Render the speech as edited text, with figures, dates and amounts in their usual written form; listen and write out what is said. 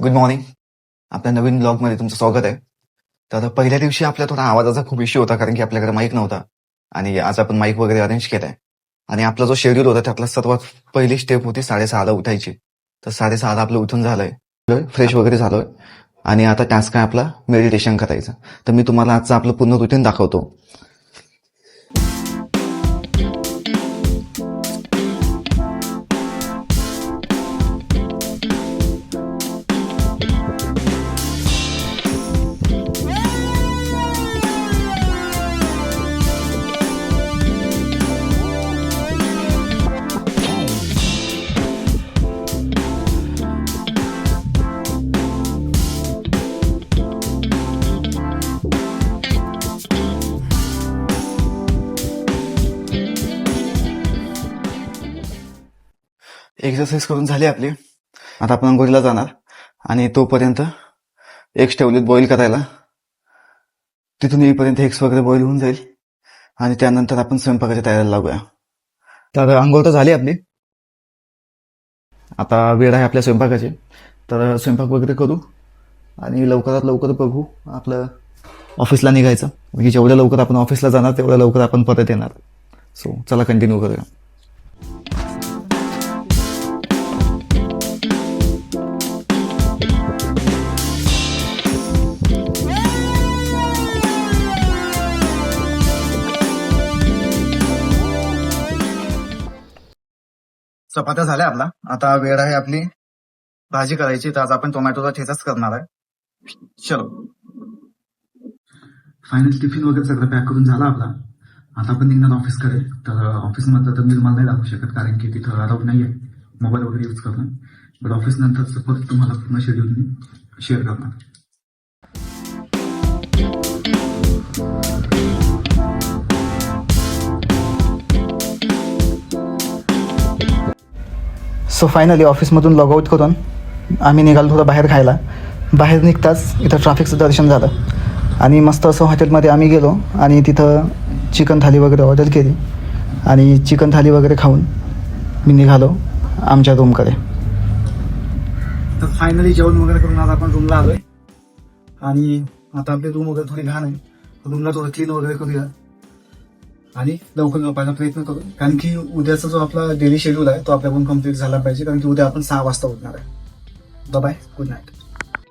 Good morning. आपल्या नवीन ब्लॉगमध्ये तुमचं स्वागत आहे. तर पहिल्या दिवशी आपल्या थोडा आवाजाचा खूप इश्यू होता, कारण की आपल्याकडे माईक नव्हता आणि आज आपण माईक वगैरे अरेंज केलाय. आणि आपला जो शेड्यूल होता त्यातला सर्वात पहिली स्टेप होती 6:30ला उठायची. तर 6:30ला आपलं उठून झालंय, फ्रेश वगैरे झालोय आणि आता टास्क आहे आपला मेडिटेशन करायचं. तर मी तुम्हाला आजचं आपलं पूर्ण रुटीन दाखवतो. एक्सरसाइज करून झाली आपली. आता आपण अंघोळीला जाणार आणि तोपर्यंत एग्स ठेवलेत बॉईल करायला. तिथून येईपर्यंत एग्स वगैरे बॉईल होऊन जाईल आणि त्यानंतर आपण स्वयंपाकाच्या तयारीला लागूया. तर अंघोळ तर झाली आपली. आता वेळ आहे आपल्या स्वयंपाकाची. तर स्वयंपाक वगैरे करू आणि लवकरात लवकर बघू आपलं ऑफिसला निघायचं. म्हणजे जेवढ्या लवकर आपण ऑफिसला जाणार तेवढ्या लवकर आपण परत येणार. सो चला कंटिन्यू करूया. चपात्या झाल्या आपला. आता वेळ आहे आपली भाजी करायची. तर आज आपण टोमॅटोचा ठेचाच करणार आहे. चलो. फायनल टिफिन वगैरे सगळं पॅक करून झाला आपला. आता आपण निघणार ऑफिसकडे. तर ऑफिसमध्ये तर मी तुम्हाला नाही दाखवू शकत, कारण की तिथं अलाउड नाही आहे मोबाईल वगैरे यूज करणं. बट ऑफिस नंतर परत तुम्हाला पूर्ण शेड्यूल मी शेअर करणार. सो फायनली ऑफिसमधून लॉगआउट करून आम्ही निघालो थोडं बाहेर खायला. बाहेर निघताच इथं ट्रॅफिकचं दर्शन झालं आणि मस्त असं हॉटेलमध्ये आम्ही गेलो आणि तिथं चिकन थाली वगैरे ऑर्डर केली आणि चिकन थाली वगैरे खाऊन मी निघालो आमच्या रूमकडे. तर फायनली जेवण वगैरे करून आज आपण रूमला आलोय आणि आता आपली रूम वगैरे थोडी घाण आहे. रूमला थोडं क्लीन वगैरे करूया आणि लवकर झोपायचा प्रयत्न करू, कारण की उद्याचा जो आपला डेली शेड्यूल आहे तो आपल्याकडून कम्प्लीट झाला पाहिजे, कारण की उद्या आपण 6 वाजता उठणार आहे. Bye, good night.